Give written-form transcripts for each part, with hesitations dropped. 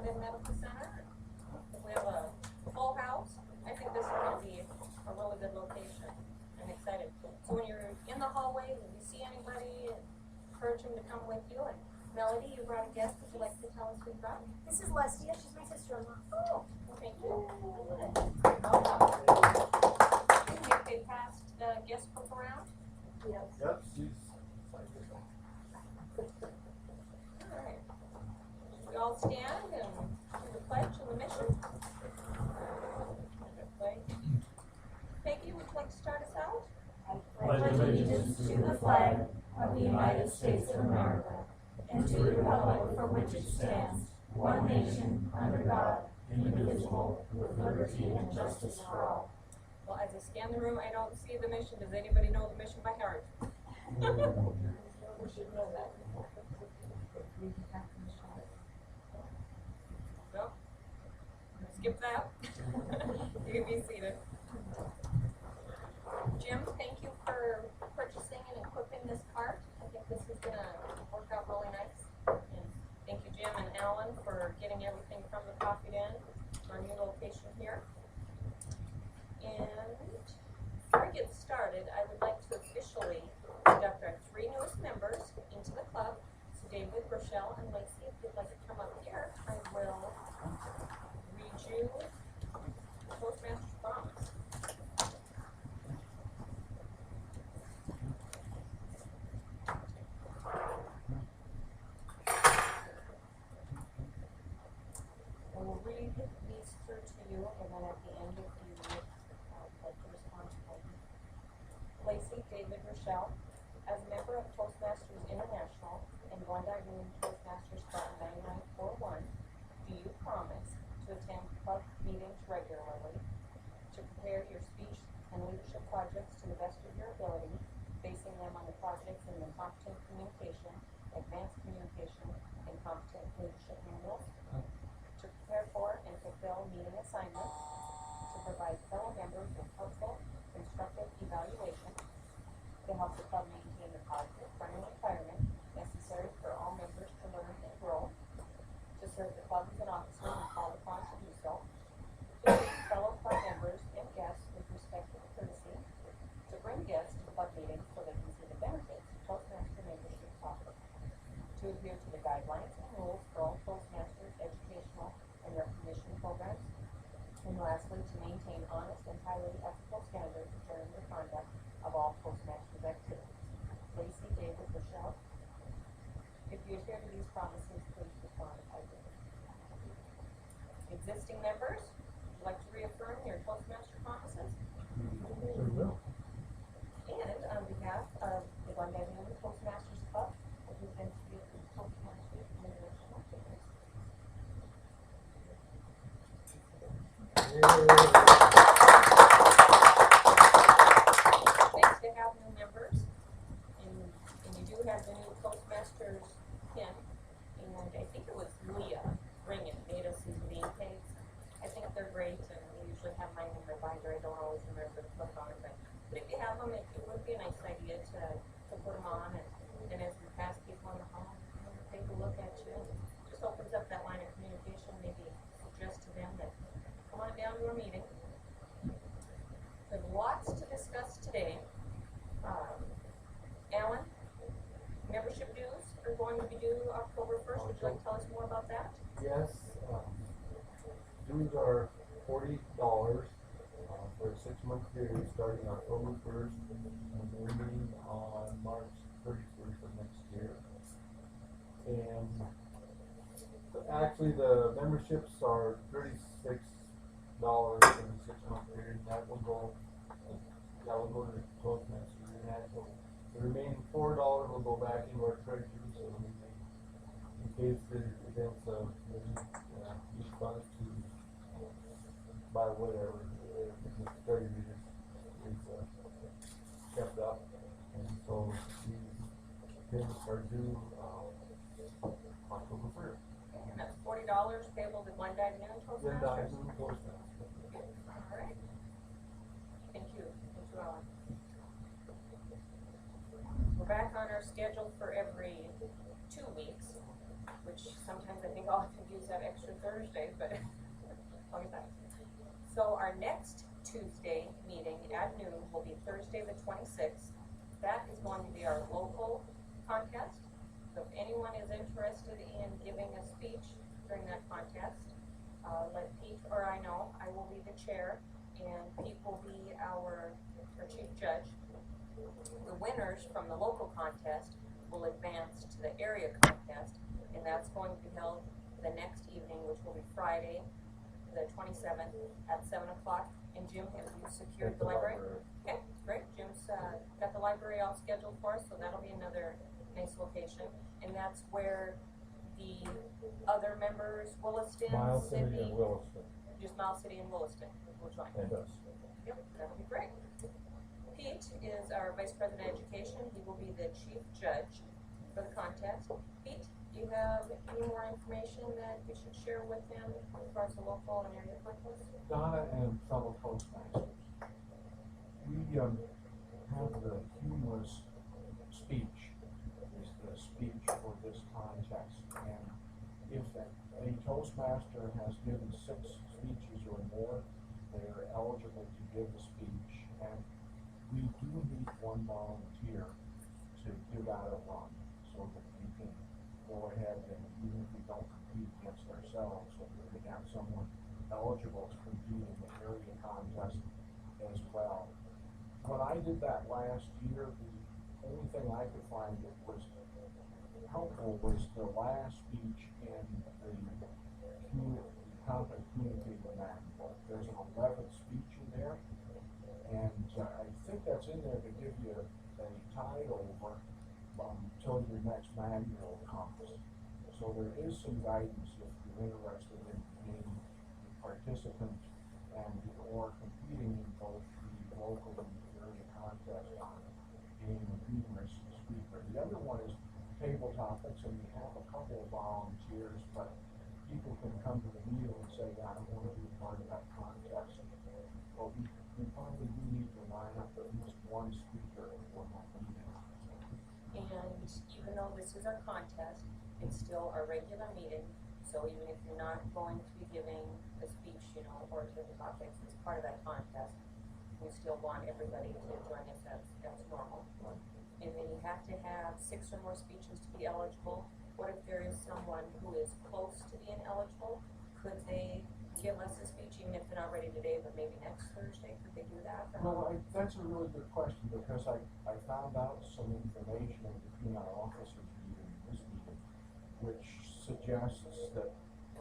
Glendive Medical Center. We have a full house. I think this is going to be a really good location. I'm excited. So when you're in the hallway and you see anybody, encourage them to come with you. And Melody, you brought a guest. Would you like to tell us who you brought? This is Leslie. She's my sister-in-law. Oh, well, thank you. If they passed the guest book around? Yes. Yep, she's All right. We all stand and do the pledge and the mission. Peggy, would you like to start us out? I pledge allegiance to the flag of the United States of America and to the republic for which it stands, one nation, under God, indivisible, with liberty and justice for all. Well, as I scan the room, I don't see the mission. Does anybody know the mission by heart? We should know that. No? Skip that. You can be seated. Jim, thank you for purchasing and equipping this cart. I think this is going to work out really nice. And thank you, Jim and Alan, for getting everything from the coffee den to our new location here. And before I get started, I would like to officially induct our 3 newest members into the club. So David, Rochelle, and Lacey, if you'd like to come up here, I will read you the Toastmasters promise. I will read these through to you, and then at the end, if you would like to respond to them. Lacey, David, Rochelle, as a member of Toastmasters International and Glendive Toastmasters Club 9941, do you promise to attend club meetings regularly, to prepare your speech and leadership projects to the best of your ability, basing them on the projects in the competent communication, advanced communication, and competent leadership manuals, to prepare for and fulfill meeting assignments, to provide fellow members with helpful, constructive evaluation, to help the club maintain the positive, friendly environment necessary for all members to learn and grow, to serve the club as an officer when called upon to do so, to treat fellow club members and guests with respect and courtesy, to bring guests to club meetings so they can see the benefits of Toastmaster membership offer, to adhere to the guidelines and rules for all Toastmasters educational and recognition programs, and lastly, to maintain honest and highly ethical standards during the conduct of all Toastmasters activities. Lacey, David, Rochelle, if you adhere to these promises, please respond if I do. Existing members, would you like to reaffirm your Toastmaster promises? And on behalf of the Glendive Toastmasters Club, I do thank you for the Toastmasters International Fitness. Nice to have new members, and you do have the new Toastmasters pin, and I think it was Leah Ringen made us these bean cakes. I think they're great, and we usually have mine in my binder. I don't always remember to put on it, but if you have them, it would be a nice idea to put them on, and as we pass people in the hall, take a look at you. It just opens up that line of communication, maybe suggest to them that come on down to our meeting. We have lots to discuss today. Alan, membership dues are going to be due October 1st. Would you like to tell us more about that? yes. Dues are $40 for a 6-month period starting October 1st and ending on March 31st of next year. And actually, the memberships are $36 for the 6-month period. That will go to the Toastmasters International. The remaining $4 will go back into our treasury, so in case the events of use funds to buy whatever, the treasury is kept up, and so these payments are due October 1st. And that's $40 payable to Glendive Toastmasters. Glendive Toastmasters. All right. Thank you. Thank you, Alan. We're back on our schedule for every 2 weeks, which sometimes I think, oh, I could use that extra Thursday, but I'll get that. So our next Tuesday meeting at noon will be Thursday the 26th. That is going to be our local contest. So if anyone is interested in giving a speech during that contest, let Pete or I know. I will be the chair, and Pete will be our chief judge. The winners from the local contest will advance to the area contest, and that's going to be held the next evening, which will be Friday, the 27th at 7 o'clock. And Jim, have you secured the library? Okay, great. Jim's got the library all scheduled for us, so that'll be another nice location. And that's where the other members, Williston, Miles City Sydney, and Williston, just Miles City and Williston will join. and us. Yep, that'll be great. Pete is our Vice President of Education. He will be the chief judge for the contest. Pete, do you have any more information that you should share with him as far as the local and area contest? Donna and fellow Toastmasters, we have the humorous speech is the speech for this contest. And if a Toastmaster has given 6 speeches or more, they are eligible to give a speech. And we do need one volunteer to give out a run so that we can go ahead and even if we don't compete against ourselves, so we can have someone eligible to compete in the area contest as well. When I did that last year, the only thing I could find that was helpful was the last speech in the Competent Communicator Manual. There's an 11th speech in there, and I think that's in there to give you a tide over until your next manual comes. So there is some guidance if you're interested in being a participant and or competing in both the local and the area contest on being a humorous speaker. The other one is table topics, and we have a couple of volunteers, but people can come to the meeting and say, I don't want to be part of that contest. Well, we probably do need to line up at least one speaker for that meeting. And even though this is our contest, it's still our regular meeting. So even if you're not going to be giving a speech, you know, or to the topics as part of that contest, we still want everybody to join us as normal. And then you have to have 6 or more speeches to be eligible. What if there is someone who is close to being eligible? Could they give us a speech, even if they're not ready today, but maybe next Thursday? Could they do that? Well, that's a really good question, because I found out some information in between our officers meeting and this meeting, which suggests that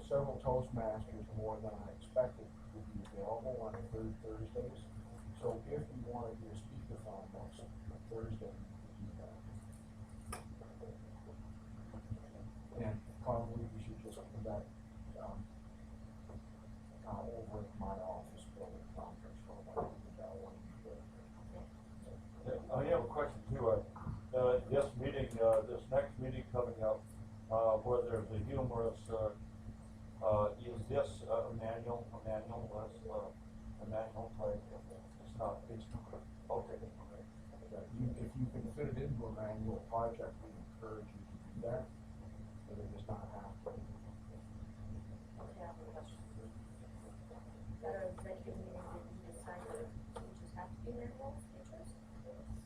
several Toastmasters, more than I expected, would be available on the 3rd Thursdays. So if you want to do a speakerphone next Thursday, you can do that. And probably we should just come back over at my office building conference for a while. I have a question too. This next meeting coming up, where there's a humorous, is this a manual type? It's not. Okay. If you can fit it into a manual project, we encourage you to do that, but it does not have to. Yeah, at our executive meeting, did we decide that speeches have to be manual speeches?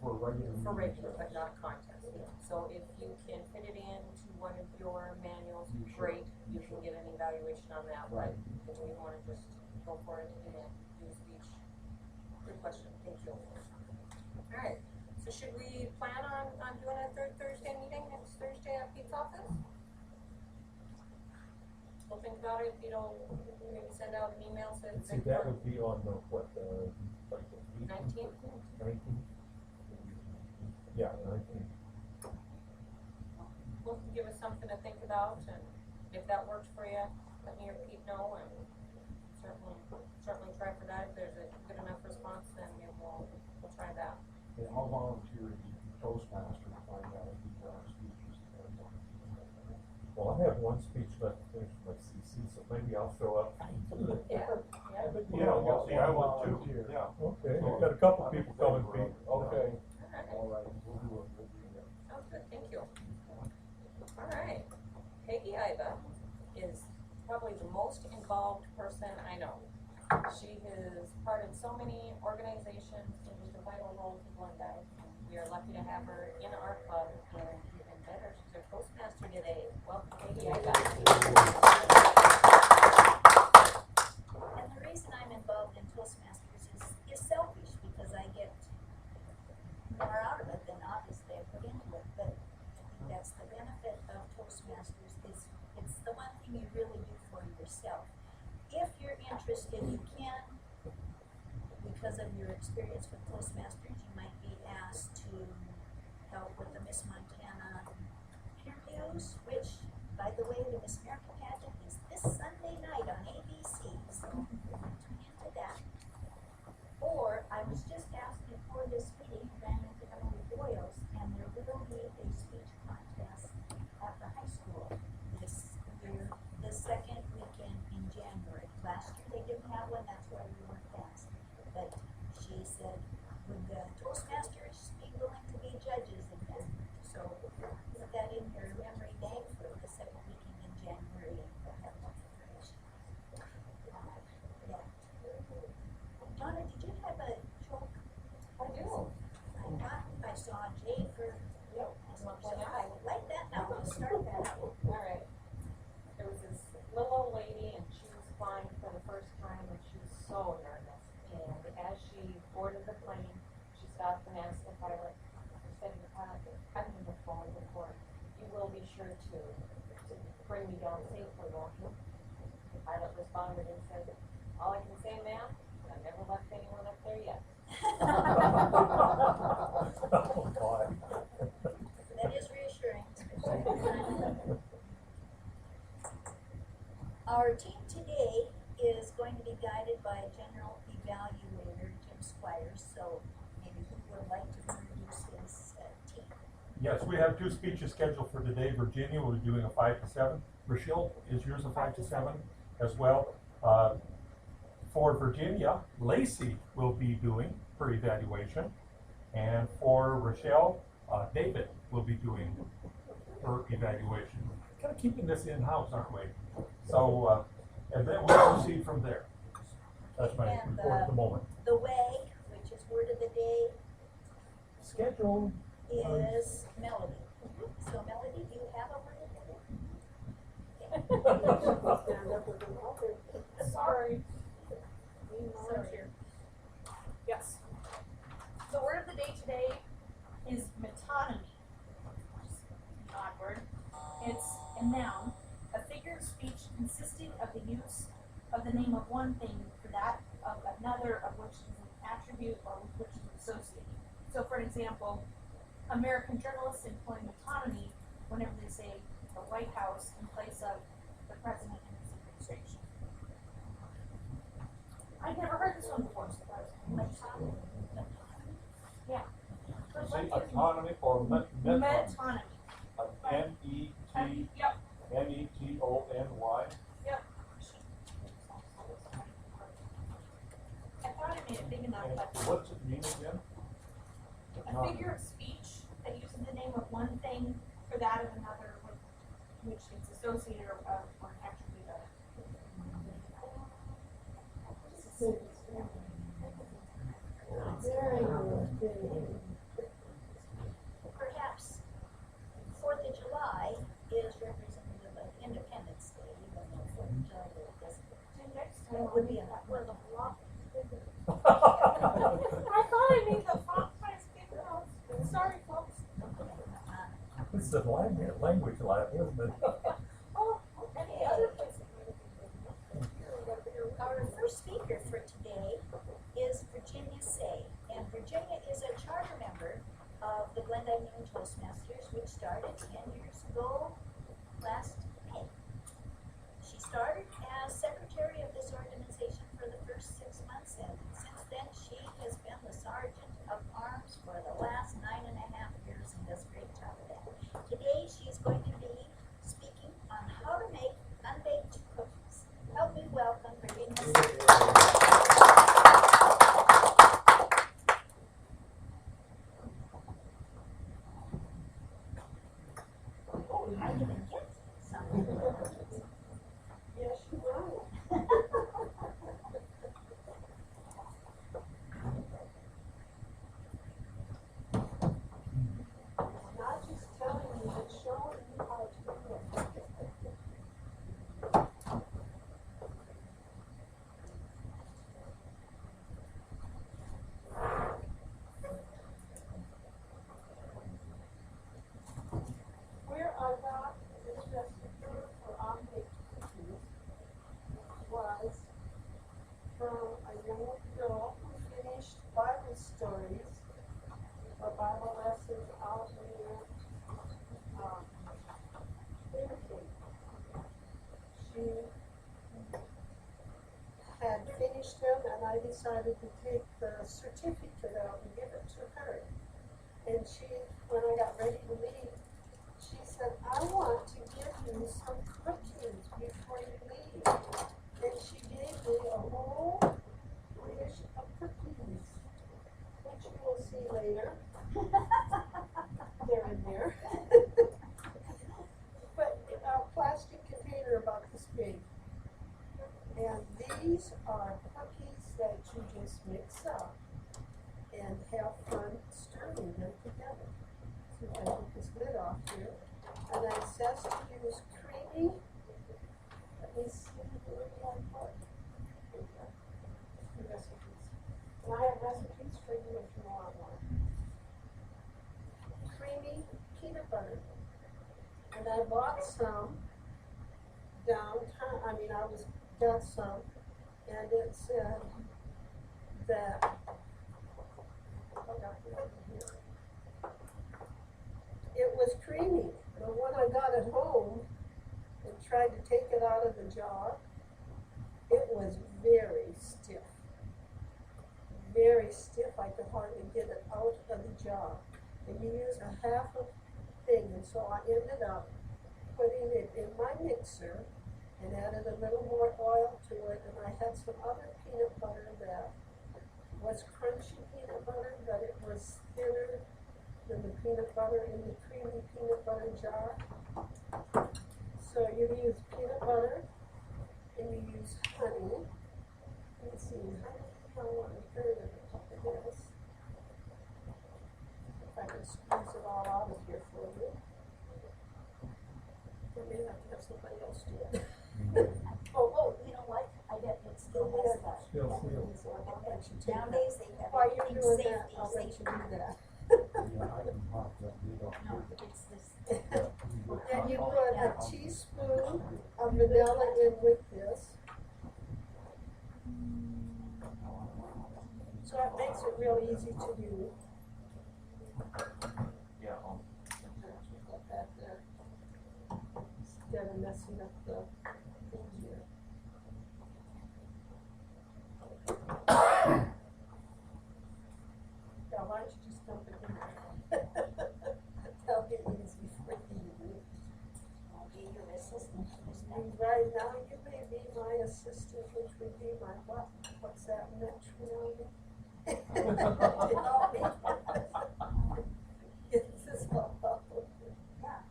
For regular. For meetings, regular, but yes. not contest. So if you can fit it into one of your manuals, You should. great, you can get an evaluation on that, Right. but if you wanna just go for it and do a speech. Good question, thank you. Alright, so should we plan on doing a 3rd Thursday meeting next Thursday at Pete's office? We'll think about it, if you don't, maybe send out an email, say. See, that would be on the, what, like the 19th? 19th? Yeah, 19th. Well, give us something to think about, and if that works for you, let me or Pete know, and certainly try for that. If there's a good enough response, then we'll try that. And I'll volunteer to be Toastmaster to find out if there are speeches. Well, I have one speech left to finish my CC, so maybe I'll show up. Yeah. Yeah, well, see, I would too. Volunteer. Yeah, okay, we've got a couple I'm in people coming, favor of Pete. it. Okay. All right, we'll do it. Sounds good, thank you. All right, Peggy Iba, involved person I know. She has part in so many organizations and just a vital role to Glendive. We are lucky to have her in our club, and even better, she's our Toastmaster today. Welcome, Katie. I got you. And the reason I'm involved in Toastmasters is selfish, because I get more out of it than obviously I put into it. But I think that's the benefit of Toastmasters, is it's the one thing you really do for yourself. If you're interested, you can, because of your experience with Toastmasters, you might be asked to help with the Miss Montana interviews, which, by the way, the Miss America pageant is this Sunday night on ABC, so tune into that. Or, I was just asked before this meeting, ran into Emily Boyles, and there will be a speech contest at the high school this year, the second weekend in January. Last year they didn't have one, that's why we weren't asked. But she said, would the Toastmasters be willing to be judges again? So put that in your memory bank for the second weekend in January, and we'll have more information. Yeah. Donna, did you have a joke? I do. I thought I saw Jay for, Yep. so I would like that now, we'll start that out. All right. There was this little old lady, and she was flying for the first time, and she was so nervous. And as she boarded the plane, she stopped and asked the pilot, she said to the pilot, I've never flown before. You will be sure to bring me down safely, won't you? The pilot responded and said, all I can say, ma'am, I've never left anyone up there yet. Oh, boy. That is reassuring. Our team today is going to be guided by a general evaluator, Jim Squires, so maybe he would like to introduce his team. Yes, we have two speeches scheduled for today. Virginia will be doing a 5 to 7. Rochelle, is yours a 5 to 7 as well? For Virginia, Lacey will be doing her evaluation. And for Rochelle, David will be doing her evaluation. Kind of keeping this in-house, aren't we? So, and then we'll proceed from there. That's my And, report at the moment. The way, which is word of the day, Schedule. is melody. So Melody, do you have a word of the day? Sorry. Sorry. Yes. The word of the day today is metonymy. An odd word. It's a noun, a figure of speech consisting of the use of the name of one thing for that of another, of which is an attribute or with which is associated. So, for example, American journalists employ metonymy whenever they say the White House in place of the president and his administration. I'd never heard this one before, so that was metonymy. Yeah. Say autonomy or metonymy? Metonymy. M-E-T, Yep. M-E-T-O-N-Y. Yep. I thought I made it big enough, And but what's it mean again? a figure of speech that uses the name of one thing for that of another, with which it's associated or an attribute of. Perhaps 4th of July is representative of Independence Day, even though 4th of July would be a lot. I thought I made the font size big enough. Sorry, folks. This is a language lab, isn't it? Oh, any other place it might have been. Our first speaker for today is Virginia Say, and Virginia is a charter member of the Glendive Toastmasters, which started 10 years ago last May. She started as secretary of this organization for the first 6 months, and since then she has been the sergeant of arms for the last 9.5 years and does a great job of that. Today she is going to be speaking on how to make unbaked cookies. Help me welcome Virginia Say. Oh, I didn't get some. Yes, you will. finished them, and I decided to take the certificate out and give it to her. And she, when I got ready to leave, she said, I want to give you some cookies before you leave. And she gave me a whole dish of cookies, which you will see later. They're in there. But a plastic container about this big. And these are cookies that you just mix up and have fun stirring them together. So I took this lid off here. And it says to use creamy. Let me see where I put. The recipes. And I have recipes for you if you want one. Creamy peanut butter. And I bought some downtown. I got some, and it said that it was creamy. But when I got it home and tried to take it out of the jar, it was very stiff. Very stiff. I could hardly get it out of the jar. And you use a half a thing, and so I ended up putting it in my mixer and added a little more oil to it, and I had some other peanut butter that was crunchy peanut butter, but it was thinner than the peanut butter in the creamy peanut butter jar. So you use peanut butter and you use honey. Let's see, honey, I want to turn it like this. If I can squeeze it all out of here for you. I may have to have somebody else do it. Oh, you know what? I bet it still has that. Still sealed. So I'll let you take that. Nowadays they have While you're everything doing that, safety, I'll let you safety. do that. Yeah, I can pop that lid off. No, it's this. Then you put a teaspoon of vanilla in with this. So it makes it real easy to do. Yeah. Put that there. Instead of messing up the thing here. Now, why don't you just dump it in there? That'll be easy for you. I'll be your assistant. Right now, you may be my assistant, which would be my what? What's that metronome? Help me. Get this all out. Yeah.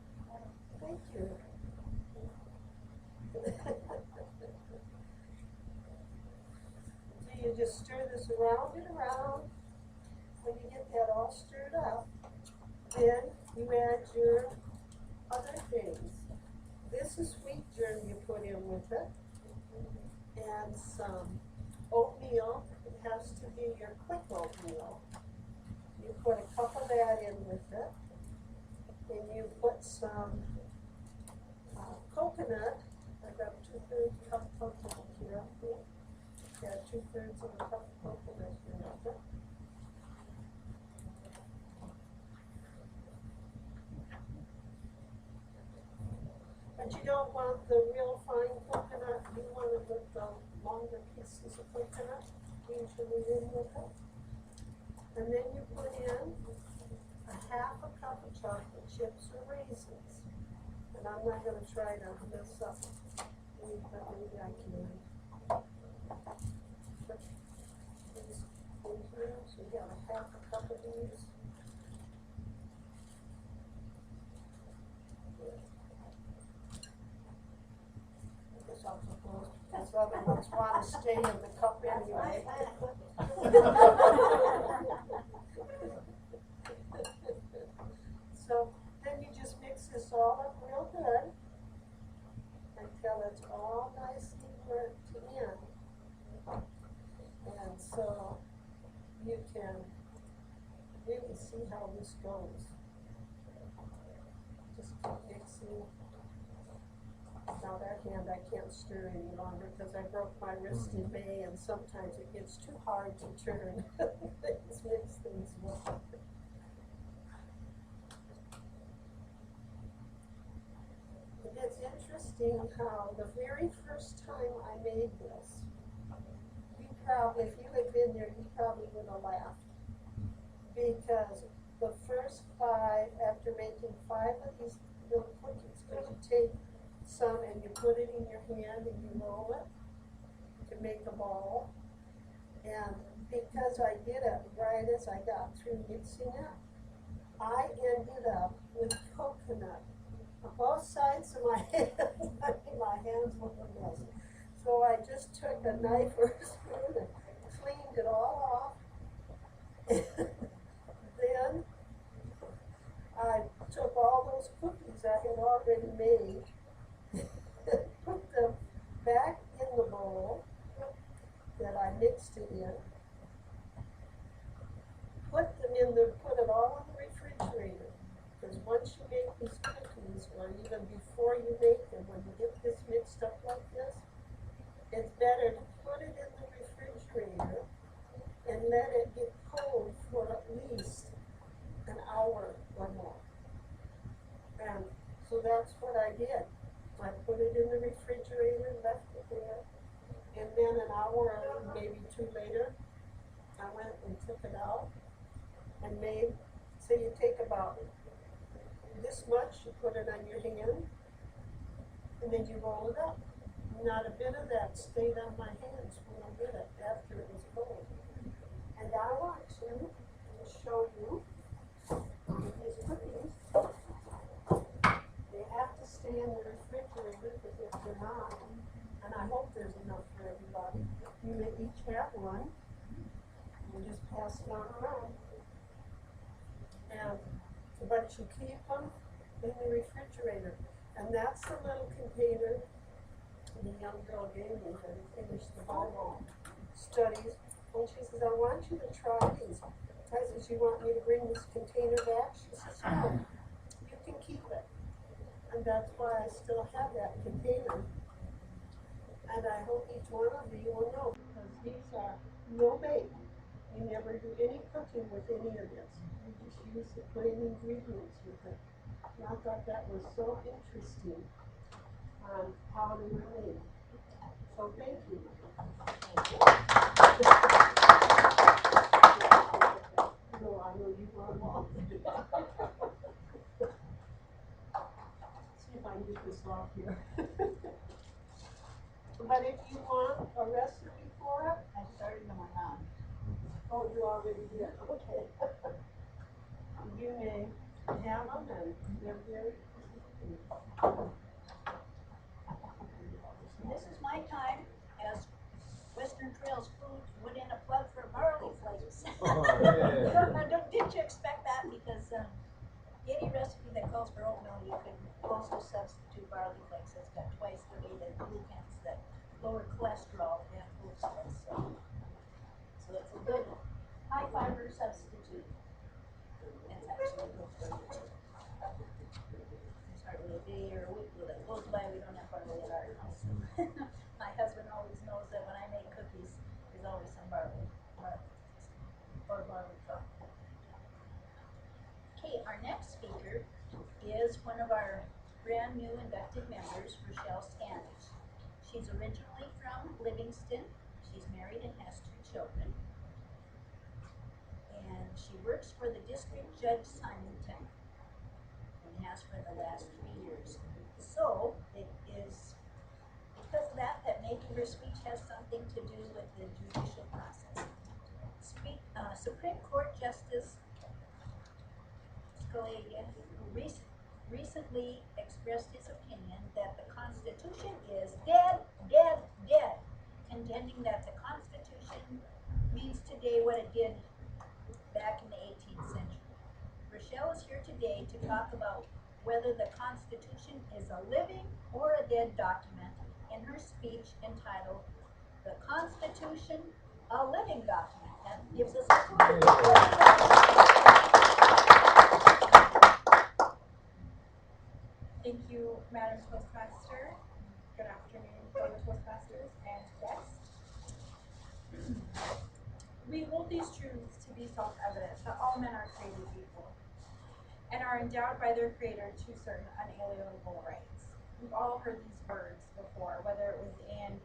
Thank you. So you just stir this around and around. When you get that all stirred up, then you add your other things. This is wheat germ you put in with it, and some oatmeal. It has to be your quick oatmeal. You put a cup of that in with it, and you put some coconut. I've got 2/3 cup of coconut here. Yeah, 2/3 of a cup of coconut here with it. But you don't want the real fine coconut, you want it with the longer pieces of coconut, usually in with it. And then you put in a half a cup of chocolate chips or raisins. And I'm not gonna try to mess up, but maybe I can. Put these in here, so you have a half a cup of these. Because other ones want to stay in the cup anyway. So then you just mix this all up real good until it's all nicely worked in. And so you can really see how this goes. Just keep mixing. Now that hand I can't stir any longer because I broke my wrist in May, and sometimes it gets too hard to turn. Let's mix things well. It's interesting how the very first time I made this, you probably, if you had been there, you probably would have laughed. Because the first 5, after making 5 of these little cookies, because you take some and you put it in your hand and you roll it to make a ball. And because I did it right as I got through mixing it, I ended up with coconut on both sides of my hands. I mean, my hands were a mess. So I just took a knife or a spoon and cleaned it all off. Then I took all those cookies I had already made, put them back in the bowl that I mixed it in, put it all in the refrigerator. Because once you make these cookies, or even before you make them, when you get this mixed up like this, it's better to put it in the refrigerator and let it get cold for at least an hour or more. And so that's what I did. I put it in the refrigerator, left it there, and then an hour or maybe 2 later, I went and took it out and made, so you take about this much, you put it on your hand, and then you roll it up. Not a bit of that stayed on my hands when I did it after it was cold. And I want to show you these cookies. They have to stay in the refrigerator, because if they're not, and I hope there's enough for everybody, you may each have one. You just pass it on around. And but you keep them in the refrigerator. And that's the little container the young girl gave me that had finished the Bible studies. And she says, I want you to try these. I says, you want me to bring this container back? She says, no, you can keep it. And that's why I still have that container. And I hope each one of you will know, because these are no bake. You never do any cooking with any of this. You just use the plain ingredients with it. And I thought that was so interesting on how they were made. So thank you. No, I know you want them all. See if I can get this off here. But if you want a recipe for it, I started them on. oh, you already did, okay. You may have them, and they're very easy. This is my time as Western Trails Foods put in a plug for barley flakes. Didn't you expect that? Because any recipe that calls for oatmeal, you can also substitute barley flakes. It's got twice the weight of glucans that lower cholesterol and food stress. So it's a good high fiber substitute. It's actually good for you too. There's hardly a day or a week that goes by we don't have barley at our house. My husband always knows that when I make cookies, there's always some barley or barley flour. Okay, our next speaker is one of our brand new inducted members, Rochell. She's originally from Livingston. She's married and has 2 children. And she works for the district judge Simonton and has for the last 3 years. So it is because of that maybe her speech has something to do with the judicial process. Supreme Court Justice Scalia recently expressed his opinion that the Constitution is dead, dead, dead, contending that the Constitution means today what it did back in the 18th century. Rochell is here today to talk about whether the Constitution is a living or a dead document in her speech entitled The Constitution, a Living Document. That gives us a clue. Thank you, Madam Toastmaster. Good afternoon, fellow Toastmasters and guests. We hold these truths to be self-evident that all men are created equal and are endowed by their Creator to certain unalienable rights. We've all heard these words before, whether it was in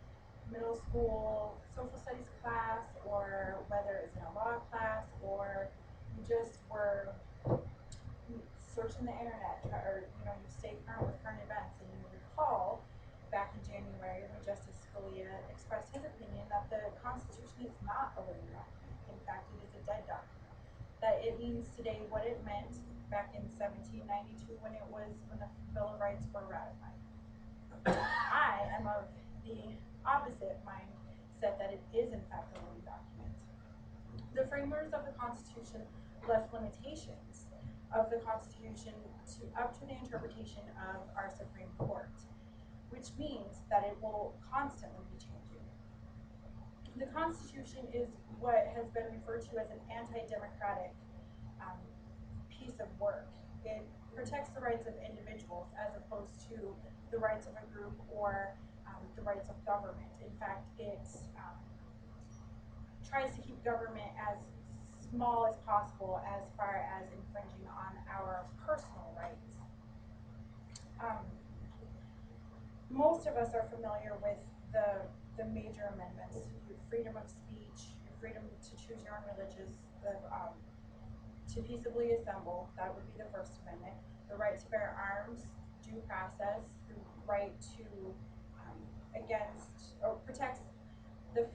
middle school social studies class living document. In fact, it is a dead document. That it means today what it meant back in 1792 when the Bill of Rights were ratified. I am of the opposite mindset that it is in fact a living document. The framers of the Constitution left limitations of the Constitution up to the interpretation of our Supreme Court, which means that it will constantly be changing. The Constitution is what has been referred to as an anti-democratic piece of work. It protects the rights of individuals as opposed to the rights of a group or the rights of government. In fact, it tries to keep government as small as possible as far as infringing on our personal rights. Most of us are familiar with the major amendments: your freedom of speech, your freedom to choose your own religious, to peaceably assemble, that would be the First Amendment, the right to bear arms, due process, the right to protects the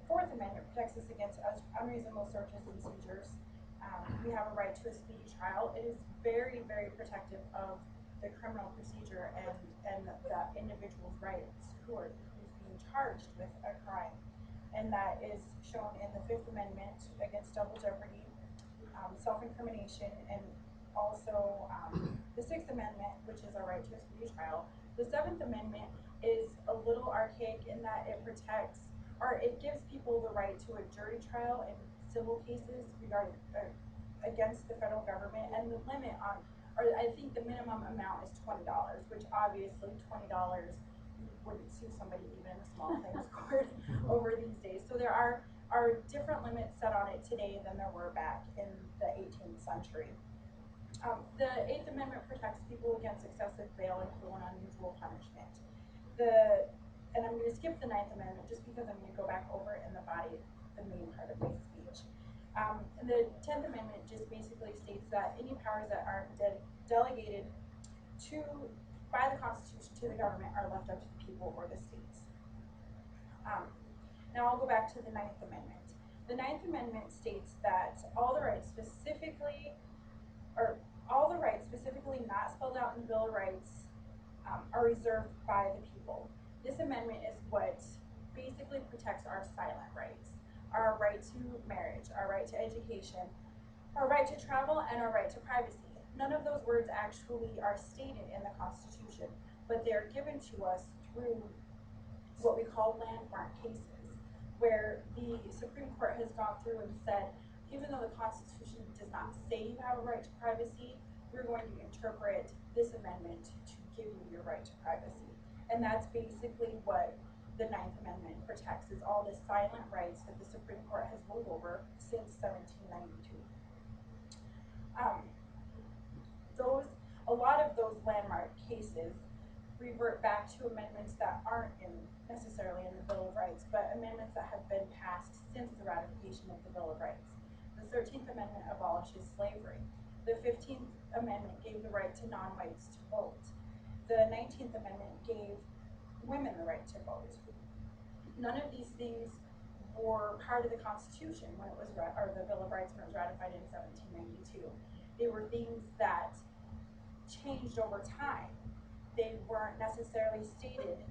Fourth Amendment protects us against unreasonable searches and seizures. We have a right to a speedy trial. It is very, very protective of the criminal procedure and the individual's rights who's being charged with a crime. And that is shown in the Fifth Amendment against double jeopardy, self-incrimination, and also the Sixth Amendment, which is our right to a speedy trial. The Seventh Amendment is a little archaic in that it protects, or it gives people the right to a jury trial in civil cases regarding against the federal government, and the limit on, or I think the minimum amount is $20, which obviously $20 wouldn't sue somebody even in a small claims court over these days. So there are different limits set on it today than there were back in the 18th century. The Eighth Amendment protects people against excessive bail and cruel and unusual punishment. And I'm going to skip the Ninth Amendment just because I'm going to go back over it in the main part of my speech. And the 10th Amendment just basically states that any powers that are delegated by the Constitution to the government are left up to the people or the states. Now I'll go back to the Ninth Amendment. The Ninth Amendment states that all the rights specifically not spelled out in the Bill of Rights are reserved by the people. This amendment is what basically protects our silent rights: our right to marriage, our right to education, our right to travel, and our right to privacy. None of those words actually are stated in the Constitution, but they are given to us through what we call landmark cases, where the Supreme Court has gone through and said, even though the Constitution does not say you have a right to privacy, we're going to interpret this amendment to give you your right to privacy. And that's basically what the Ninth Amendment protects, is all the silent rights that the Supreme Court has ruled over since 1792. A lot of those landmark cases revert back to amendments that aren't necessarily in the Bill of Rights, but amendments that have been passed since the ratification of the Bill of Rights. The 13th Amendment abolishes slavery. The 15th Amendment gave the right to non-whites to vote. The 19th Amendment gave women the right to vote. None of these things were part of the Constitution when it was, or the Bill of Rights when it was ratified in 1792. They were things that changed over time. They weren't necessarily stated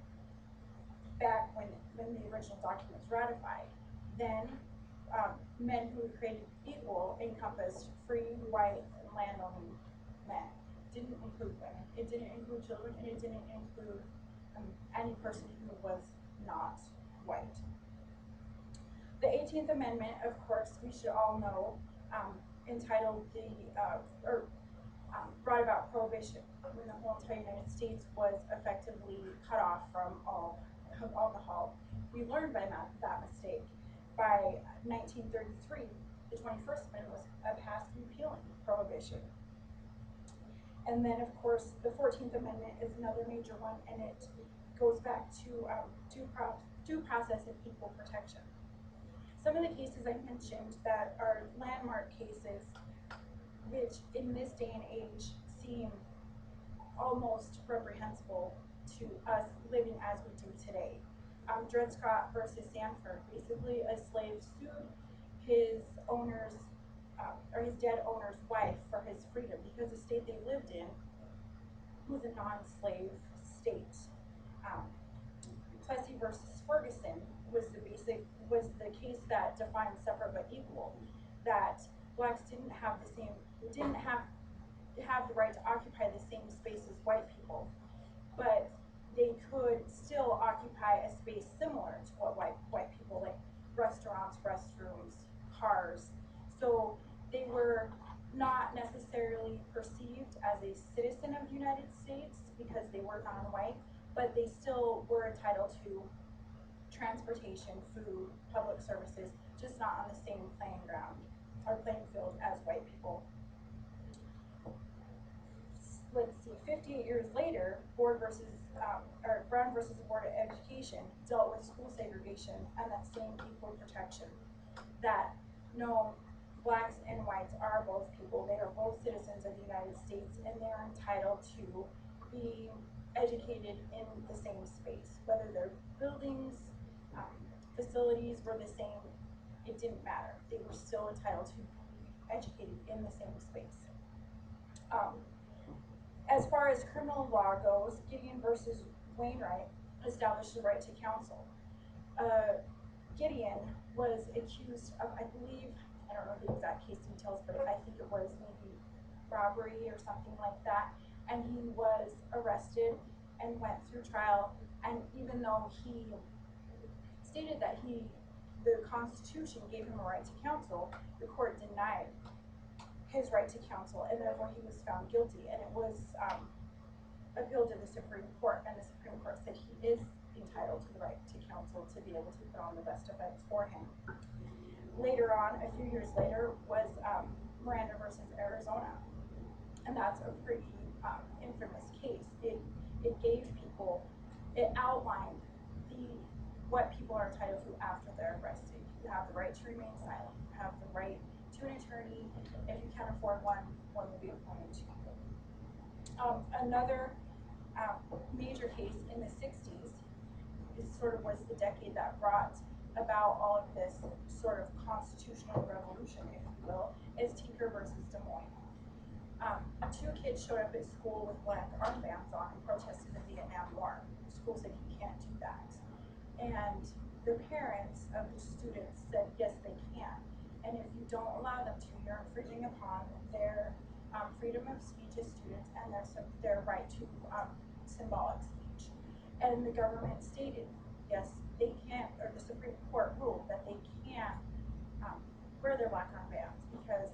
back when the original document was ratified. Then men who were created equal encompassed free, white, and land-owning men. Didn't include women. It didn't include children, and it didn't include any person who was not white. The 18th Amendment, of course, we should all know, entitled brought about prohibition, when the whole entire United States was effectively cut off from all alcohol. We learned by that mistake. By 1933, the 21st Amendment was passed repealing prohibition. And then, of course, the 14th Amendment is another major one, and it goes back to due process and equal protection. Some of the cases I mentioned that are landmark cases, which in this day and age seem almost reprehensible to us living as we do today. Dred Scott versus Sanford. Basically, a slave sued his owner's, or his dead owner's wife for his freedom, because the state they lived in was a non-slave state. Plessy versus Ferguson was the case that defined separate but equal, that blacks didn't have the right to occupy the same space as white people, but they could still occupy a space similar to what white people, like restaurants, restrooms, cars. So they were not necessarily perceived as a citizen of the United States because they were non-white, but they still were entitled to transportation, food, public services, just not on the same playing ground or playing field as white people. Let's see, 58 years later, Brown versus the Board of Education dealt with school segregation and that same equal protection. That no, blacks and whites are both people. They are both citizens of the United States, and they're entitled to be educated in the same space. Whether their buildings, facilities were the same, it didn't matter. They were still entitled to be educated in the same space. As far as criminal law goes, Gideon versus Wainwright established the right to counsel. Gideon was accused of, I believe, I don't know the exact case details, but I think it was maybe robbery or something like that. And he was arrested and went through trial. And even though he stated that the Constitution gave him a right to counsel, the court denied his right to counsel, and therefore he was found guilty. And it was appealed to the Supreme Court, and the Supreme Court said he is entitled to the right to counsel to be able to put on the best defense for him. Later on, a few years later, was Miranda versus Arizona, and that's a pretty infamous case. It outlined what people are entitled to after they're arrested. You have the right to remain silent. You have the right to an attorney. If you can't afford one will be appointed to you. Another major case in the 60s was the decade that brought about all of this sort of constitutional revolution, if you will, is Tinker versus Des Moines. Two kids showed up at school with black armbands on and protested the Vietnam War. The school said you can't do that. And the parents of the students said yes, they can. And if you don't allow them to, you're infringing upon their freedom of speech as students and their right to symbolic speech. And the government stated, yes, they can, or the Supreme Court ruled that they can wear their black armbands, because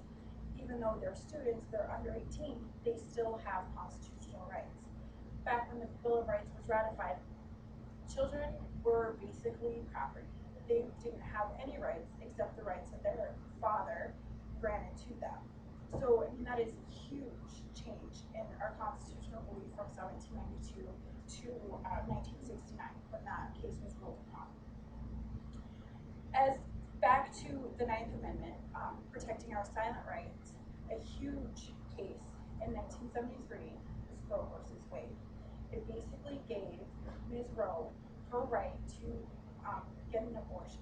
even though they're students, they're under 18, they still have constitutional rights. Back when the Bill of Rights was ratified, children were basically property. They didn't have any rights except the rights that their father granted to them. So, I mean, that is a huge change in our constitutional belief from 1792 to 1969, when that case was ruled upon. As back to the 9th Amendment, protecting our silent rights, a huge case in 1973 was Roe versus Wade. It basically gave Ms. Roe her right to get an abortion.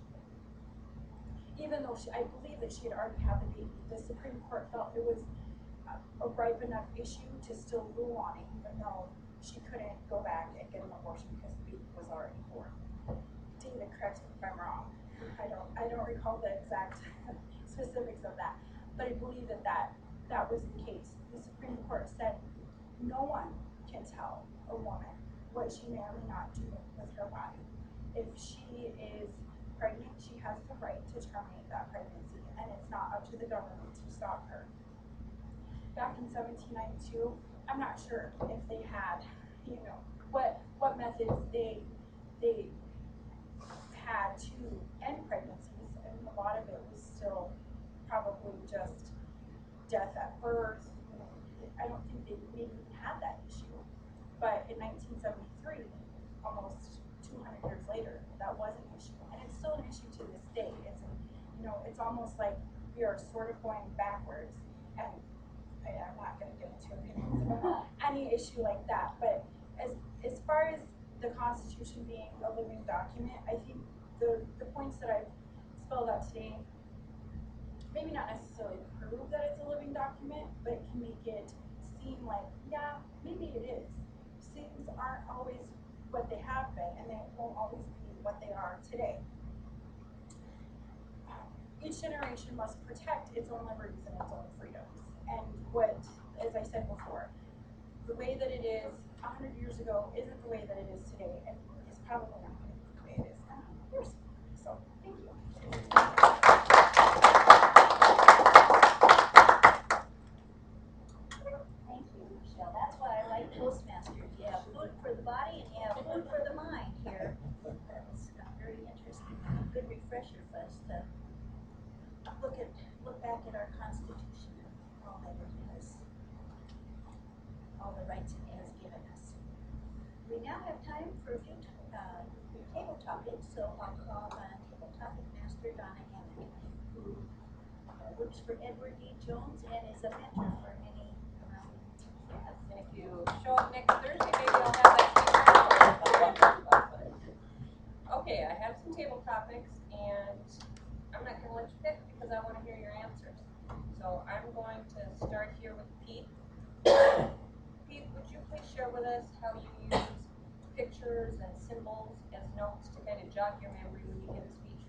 Even though I believe that she had already had the baby, the Supreme Court felt it was a ripe enough issue to still rule on it, even though she couldn't go back and get an abortion because the baby was already born. David, correct me if I'm wrong. I don't recall the exact specifics of that, but I believe that was the case. The Supreme Court said no one can tell a woman what she may or may not do with her body. If she is pregnant, she has the right to terminate that pregnancy, and it's not up to the government to stop her. Back in 1792, I'm not sure if they had, what methods they had to end pregnancies. I mean, a lot of it was still probably just death at birth. I don't think they maybe had that issue. But in 1973, almost 200 years later, that was an issue, and it's still an issue to this day. It's almost like we are sort of going backwards, and I'm not going to get into opinions about any issue like that. But as far as the Constitution being a living document, I think the points that I've spelled out today maybe not necessarily prove that it's a living document, but it can make it seem like, yeah, maybe it is. Things aren't always what they have been, and they won't always be what they are today. Each generation must protect its own liberties and its own freedoms. And what, as I said before, the way that it is 100 years ago isn't the way that it is today, and is probably not going to be the way it is in 100 years. So, thank you. Thank you, Rochelle. That's why I like Toastmasters. You have food for the body and you have food for the mind here. That's very interesting. Good refresher for us to look back at our Constitution and all that it has, all the rights it has given us. We now have time for a few table topics, so I'll call on table topic master Donna Hammond, who works for Edward D. Jones and is a mentor for many around. Yes, and if you show up next Thursday, maybe I'll have that speaker. Okay, I have some table topics, and I'm not gonna let you pick because I wanna hear your answers. So I'm going to start here with Pete. Pete, would you please share with us how you use pictures and symbols as notes to kind of jog your memory when you give a speech?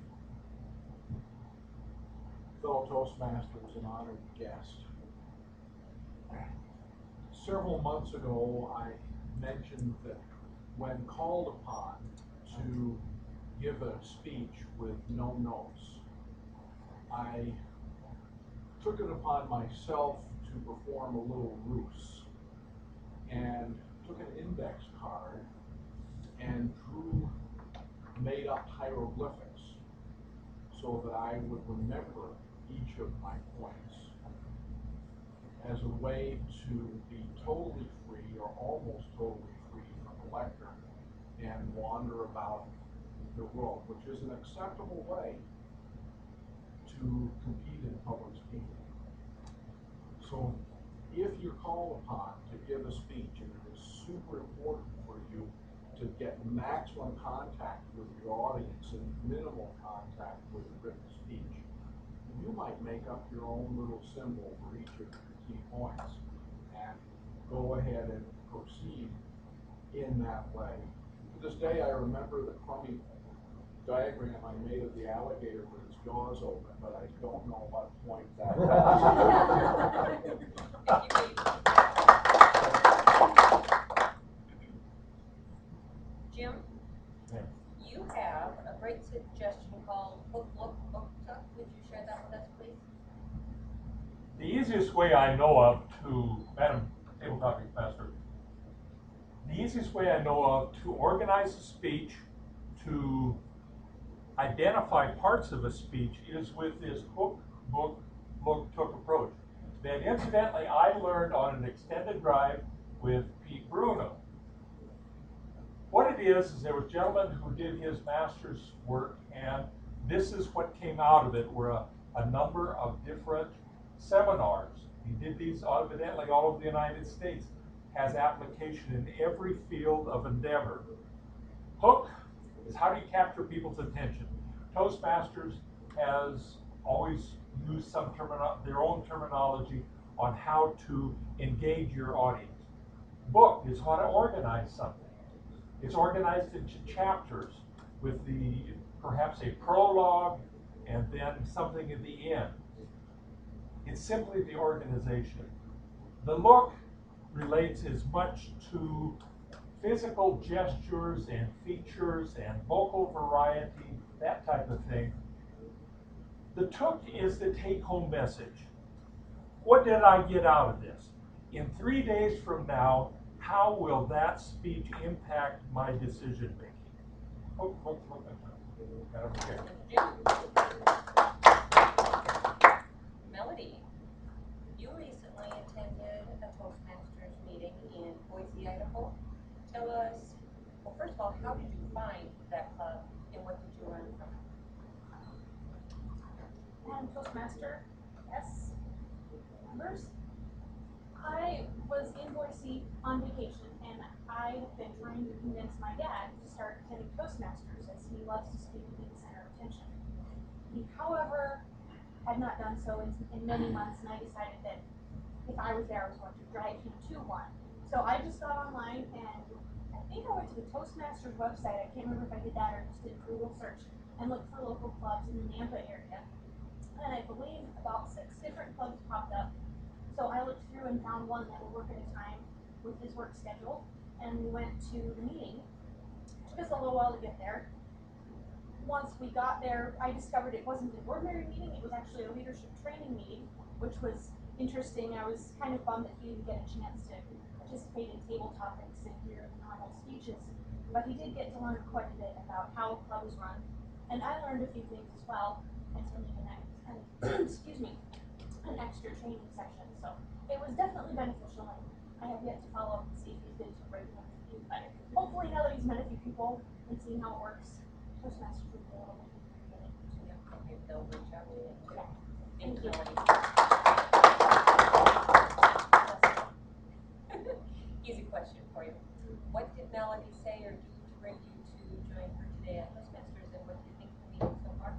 Fellow Toastmasters and honored guest. Several months ago, I mentioned that when called upon to give a speech with no notes, I took it upon myself to perform a little ruse and took an index card and made up hieroglyphics so that I would remember each of my points as a way to be totally free or almost totally free from the lectern and wander about the world, which is an acceptable way to compete in public speaking. So if you're called upon to give a speech and it is super important for you to get maximum contact with your audience and minimal contact with the written speech, you might make up your own little symbol for each of your key points and go ahead and proceed in that way. To this day, I remember the crummy diagram I made of the alligator with its jaws open, but I don't know what point that was. Jim, you have a great suggestion called Hook, Look, Book, Tuck. Would you share that with us, please? The easiest way I know of to, Madam Table Topic Master, the easiest way I know of to organize a speech, to identify parts of a speech is with this hook, book, look, took approach that incidentally I learned on an extended drive with Pete Bruno. What it is there was a gentleman who did his master's work, and this is what came out of it were a number of different seminars. He did these evidently all over the United States, has application in every field of endeavor. Hook is how do you capture people's attention? Toastmasters has always used their own terminology on how to engage your audience. Book is how to organize something. It's organized into chapters with perhaps a prologue and then something at the end. It's simply the organization. The look relates as much to physical gestures and features and vocal variety, that type of thing. The took is the take-home message. What did I get out of this? In 3 days from now, how will that speech impact my decision making? Melody, you recently attended a Toastmasters meeting in Boise, Idaho. Tell us, well, first of all, how did you find that club and what did you learn from it? And Toastmaster S members. I was in Boise on vacation, and I have been trying to convince my dad to start attending Toastmasters, as he loves to speak and be the center of attention. He, however, had not done so in many months, and I decided that if I was there, I was going to drive him to one. So I just got online, and I think I went to the Toastmasters website. I can't remember if I did that or just did a Google search and looked for local clubs in the Nampa area. And I believe about 6 different clubs popped up. So I looked through and found one that would work at a time with his work schedule, and we went to the meeting. It took us a little while to get there. Once we got there, I discovered it wasn't an ordinary meeting, it was actually a leadership training meeting, which was interesting. I was kind of bummed that he didn't get a chance to participate in table topics and hear the normal speeches, but he did get to learn quite a bit about how a club is run, and I learned a few things as well, attending excuse me, an extra training session, so it was definitely beneficial, and I have yet to follow up and see if he's been to a regular meeting, but hopefully now that he's met a few people and seen how it works, Toastmasters will be able to get it. Maybe they'll reach out to you. Yeah. Thank Thank you. Easy question for you. What did Melody say or do to bring you to join her today at Toastmasters, and what do you think of the meeting so far?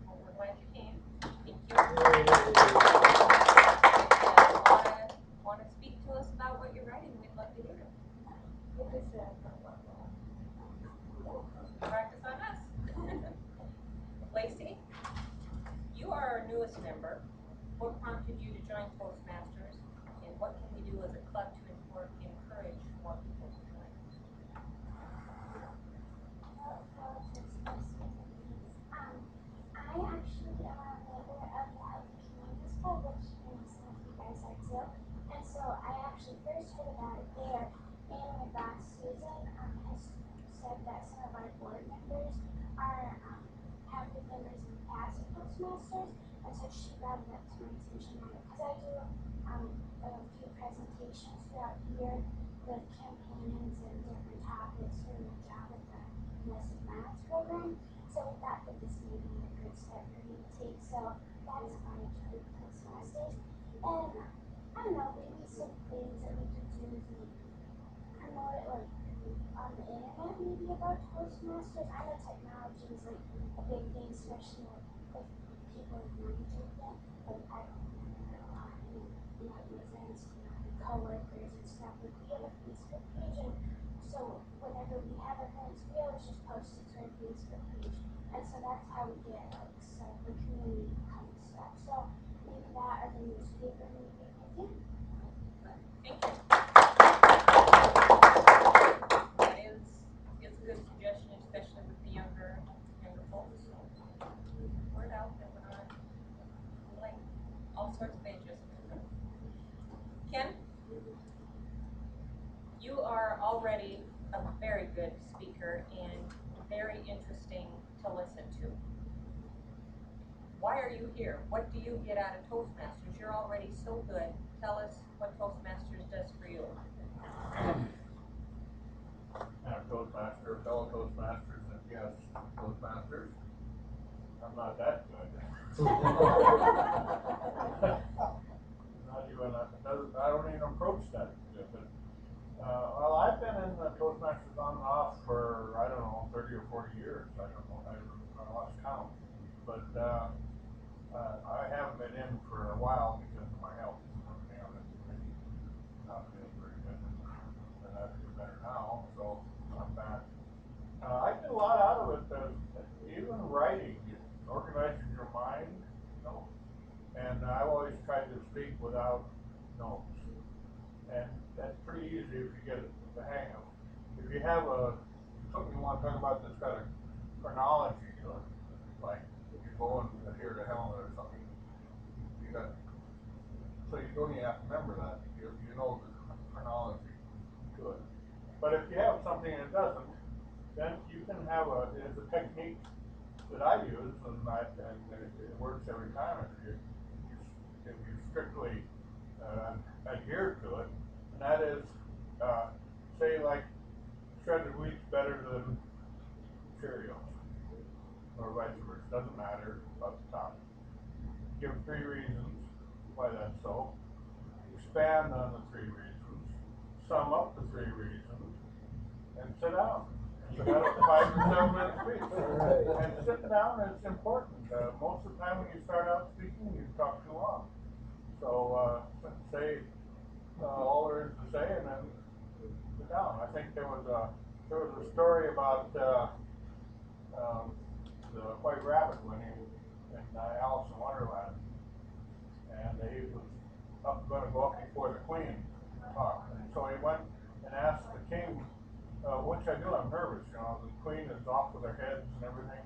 Well, we're glad you came. Thank you. Want to speak to us about what you're writing? We'd love to hear it. Practice on us. Lacey, you are our newest member. What prompted you to join Toastmasters, and what can we do as a club to encourage more people to join? I actually am a member of the Healthy Communities Club, which some of you guys are too. And so I actually first heard about it there, and my boss Susan has said that some of our board members have been members in the past of Toastmasters, and so she brought it up to my attention because I do a few presentations throughout the year with campaigns and different topics for my job with the Domestic Violence Program. So we thought that this may be a good step for me to take. So that's why I joined Toastmasters. And I don't know, maybe some things that we can do to promote it like on the internet, maybe about Toastmasters. I know technology is like a big thing, especially with people with monitoring it. Like I don't know, my friends, coworkers and stuff. Like we have a Facebook page, and so whenever we have events, we always just post it to our Facebook page. And so that's how we get like some the community kind of stuff. So maybe that or the newspaper, maybe we can do. Thank you. That is a good suggestion, especially with the younger folks. Word out that we're not like all sorts of ages. Ken, you are already a very good speaker and very interesting to listen to. Why are you here? What do you get out of Toastmasters? You're already so good. Tell us what Toastmasters does for you. And Toastmaster, fellow Toastmasters, and yes, Toastmasters. I'm not that good. Not even, I don't even approach that good. But, well, I've been in the Toastmasters on and off for, I don't know, 30 or 40 years. I don't know, I lost count. But I haven't been in for a while because of my health and everything. I've been really not feeling very good. And I feel better now, so I'm back. I get a lot out of it, even writing, organizing your mind, and I've always tried to speak without notes. And that's pretty easy if you get the hang of it. If you have something you want to talk about that's got a chronology to it, like if you're going here to Helena or something, so you don't even have to remember that. You know the chronology to it. But if you have something that doesn't, then you can have it's a technique that I use, and it works every time if you strictly adhere to it, and that is, say like shredded wheat's better than Cheerios, or vice versa, doesn't matter about the topic. Give 3 reasons why that's so, expand on the 3 reasons, sum up the 3 reasons, and sit down. So that's a 5 or 7 minute speech. Right. And sitting down is important. Most of the time when you start out speaking, you talk too long. So say all there is to say, and then sit down. I think there was a story about the White Rabbit when he in Alice in Wonderland, and he was going to go up before the Queen talked, and so he went and asked the King, "What should I do? I'm nervous. You know, the Queen is off with her heads and everything.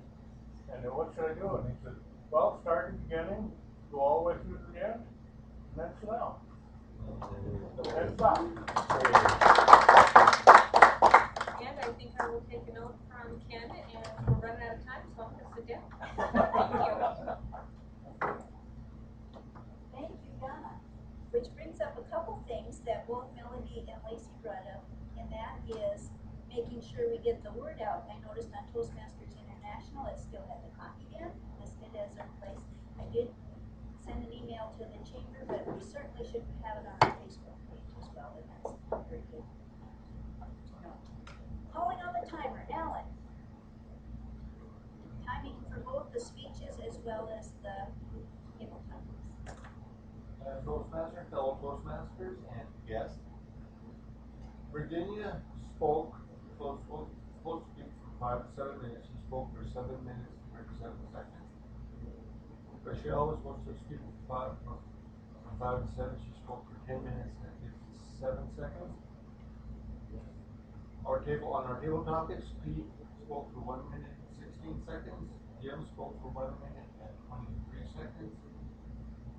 And what should I do?" And he said, "Well, start at the beginning, go all the way through to the end, and then sit down." And stop. And I think I will take a note from Ken, and we're running out of time, so I'm gonna sit down. Thank you, Donna. Which brings up a couple things that both Melody and Lacey brought up, and that is making sure we get the word out. I noticed on Toastmasters International, it still had the coffee den listed as our place. I did send an email to the chamber, but we certainly should have it on our Facebook page as well, and that's very good. Calling on the timer, Alan. Timing for both the speeches as well as the table topics. Toastmaster, fellow Toastmasters, and guests. Virginia supposed to speak for 5 to 7 minutes. She spoke for 7 minutes and 37 seconds. Rochelle was supposed to speak for 5 to 7. She spoke for 10 minutes and 57 seconds. On our table topics, Pete spoke for 1 minute and 16 seconds. Jim spoke for 1 minute and 23 seconds.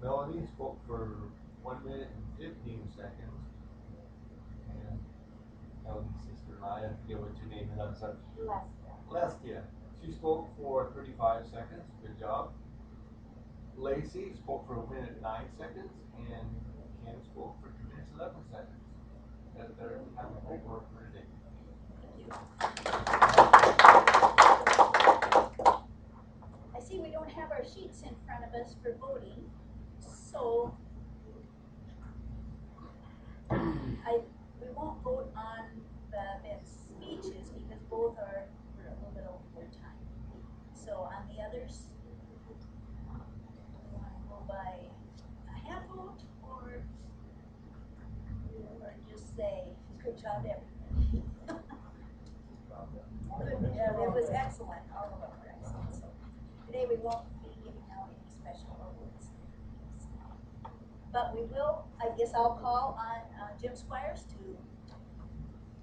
Melody spoke for 1 minute and 15 seconds. And Melody's sister and I forget what your name is. I'm sorry. Lestia. She spoke for 35 seconds. Good job. Lacey spoke for 1 minute and 9 seconds, and Ken spoke for 2 minutes and 11 seconds. That's their time of homework for today. I see we don't have our sheets in front of us for voting, so we won't vote on the speeches because both are for a little bit over their time. So on the others, we want to go by a hand vote or just say good job everybody. Good, it was excellent. All of them were excellent. So today we won't be giving out any special awards. But we will, I guess I'll call on Jim Squires to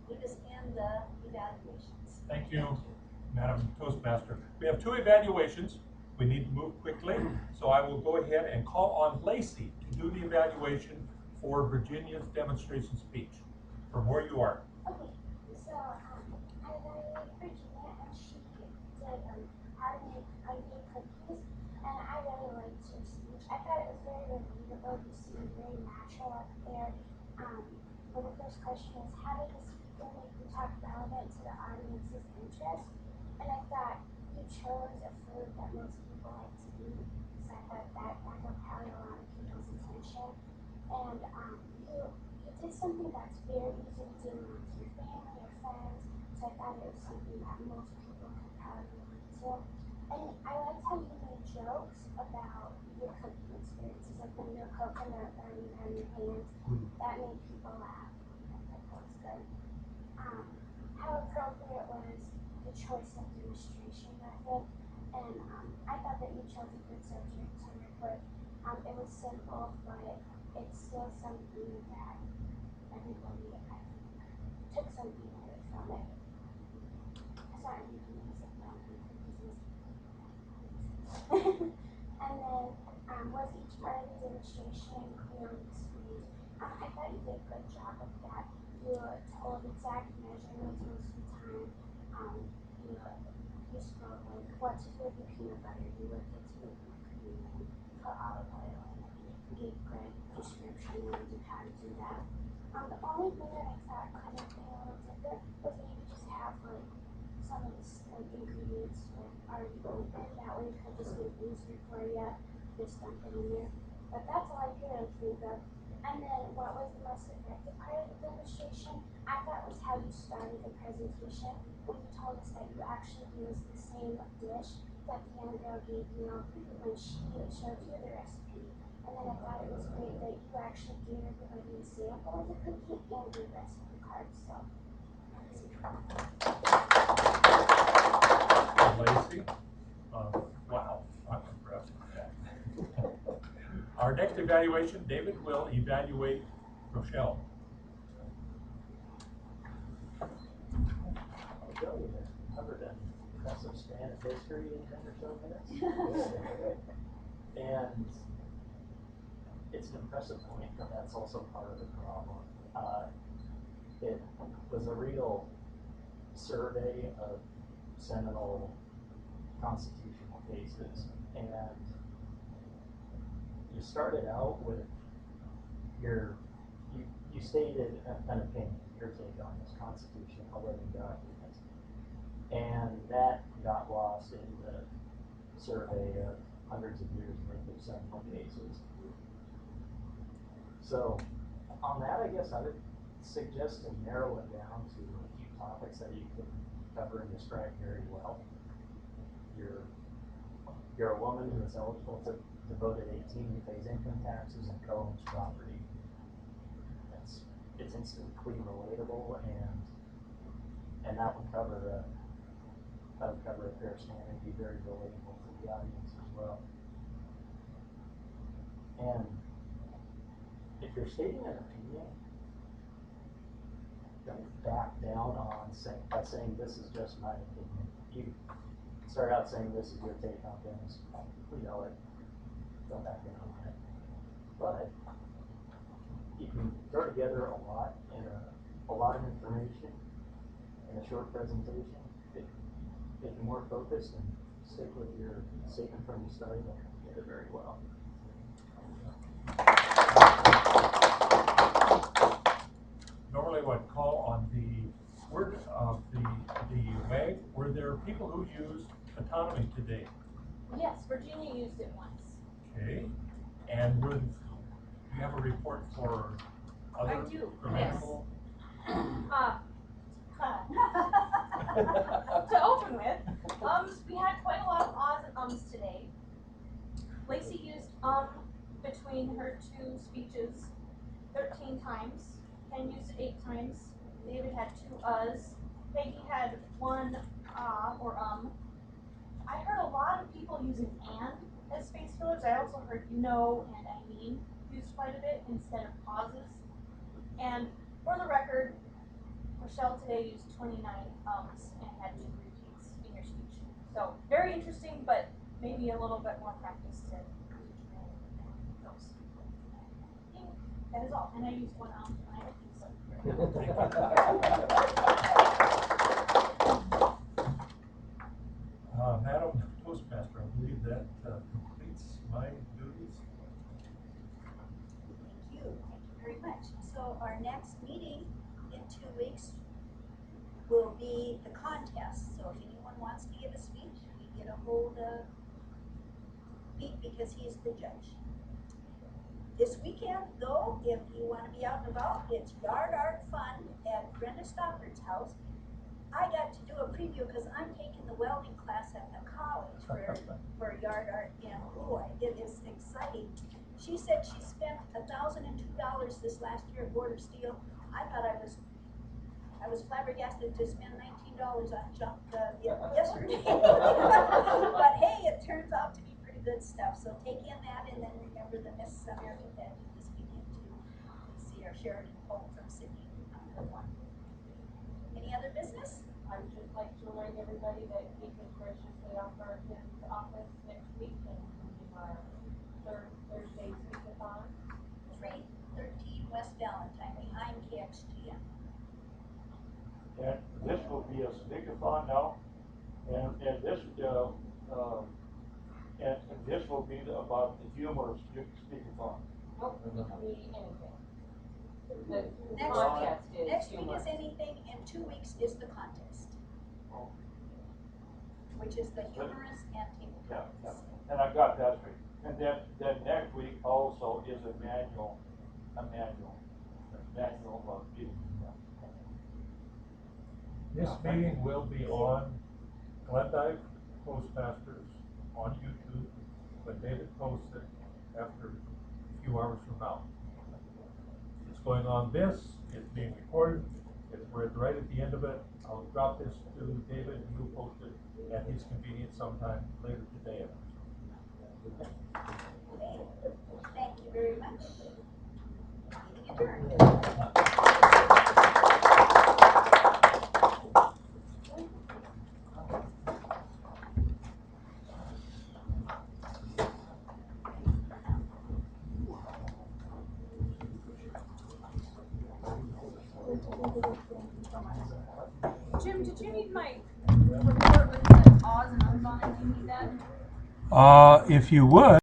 lead us in the evaluations. Thank you, Madam Toastmaster. We have 2 evaluations. We need to move quickly, so I will go ahead and call on Lacey to do the evaluation for Virginia's demonstration speech from where you are. Okay, so I evaluated Virginia, and she did how to make cookies, and I really liked her speech. I thought it was very relatable. You seemed very natural up there. Well, the first question is, how did the speaker make you talk relevant to the audience's interest? And I thought you chose a food that most people like to eat, so I thought that will probably a lot of people's attention. And you did something that's very easy to do with your family or friends, so I thought it was something that most people could probably relate to. And I liked how you made jokes about your cooking experiences, like when your coconut burning on your hands. That made people laugh. I thought that was good. How appropriate was the choice of demonstration method, and I thought that you chose a good subject to report. It was simple, but it's still something that everybody, I think, took something away from it. Sorry, I'm making music now. And then, was each part of the demonstration clear on the screen? I thought you did a good job of that. You told exact measurements most of the time. what to do with the peanut butter. He looked into cream and put olive oil in it. He gave great descriptions of how to do that. The only thing that I thought could have been a little different was maybe just have like some of the ingredients already open. That way it could just be easier for you. Just dump it in there. But that's all I could really think of. And then what was the most effective part of the demonstration, I thought was how you started the presentation when you told us that you actually used the same dish that the young girl gave you when she showed you the recipe. And then I thought it was great that you actually gave everybody a sample of the cookie and the recipe card. So Lacey, wow, I'm impressed. Our next evaluation, David will evaluate Rochelle. Joey has covered an impressive span of history in 10 or so minutes. And it's an impressive point, but that's also part of the problem. It was a real survey of seminal constitutional cases, and you started out with you stated an opinion, your take on this Constitution, a living document, and that got lost in the survey of hundreds of years worth of seminal cases. So on that, I guess I would suggest to narrow it down to a few topics that you can cover and describe very well. You're a woman who is eligible to vote at 18, who pays income taxes and co-owns property. It's instantly relatable, and that would cover a fair stand and be very relatable to the audience as well. And if you're stating an opinion, don't back down by saying this is just my opinion. You start out saying this is your take on things. We know it. Don't back down on it. But you can throw together a lot of information in a short presentation. Make you more focused and stick with your statement from the start. You'll come together very well. Normally I'd call on the word of the WAG. Were there people who used autonomy today? Yes, Virginia used it once. Okay. And do you have a report for other I do, grammatical? To open with, we had quite a lot of ahs and ums today. Lacey used between her two speeches 13 times. Ken used it 8 times. David had 2 uhs. Peggy had 1 or I heard a lot of people using and as space fillers. I also heard no and I mean used quite a bit instead of pauses. And for the record, Rochelle today used 29 ums and had 2 repeats in your speech. So very interesting, but maybe a little bit more practice to those. That is all. And I used 1 and I don't think so. Madam Toastmaster, I believe that completes my duties. thank you very much. So our next meeting in 2 weeks will be the contest. So if anyone wants to give a speech, we get a hold of Pete because he's the judge. This weekend, though, if you want to be out and about, it's Yard Art Fun at Brenda Stockard's house. I got to do a preview because I'm taking the welding class at the college for yard art, and boy, it is exciting. She said she spent $1,002 this last year at Border Steel. I thought I was flabbergasted to spend $19 on junk yesterday. But hey, it turns out to be pretty good stuff. So take in that, and then remember the Miss America pageant this weekend too. See our Sheridan Pope from Sydney. Any other business? I would just like to remind everybody that he could graciously offer his office next week and our third Thursday speakeathon. 313 West Valentine behind KXGM. And this will be a speakeathon now, and this And this will be about the humor of speaking-a-thon. Nope, it can be anything. The Next contest week, is next week humor. is anything, and 2 weeks is the contest, which is the humorous and table Yeah, contest. and I got that straight. And then next week also is a manual of meeting. This meeting will be on Glendive Toastmasters on YouTube, when David posts it after a few hours from now. It's going on this, it's being recorded, we're right at the end of it. I'll drop this to David and he'll post it at his convenience sometime later today. Okay, thank you very much. Meeting adjourned. Jim, did you need my report with the Oz and Ums on it? Do you need that? If you would.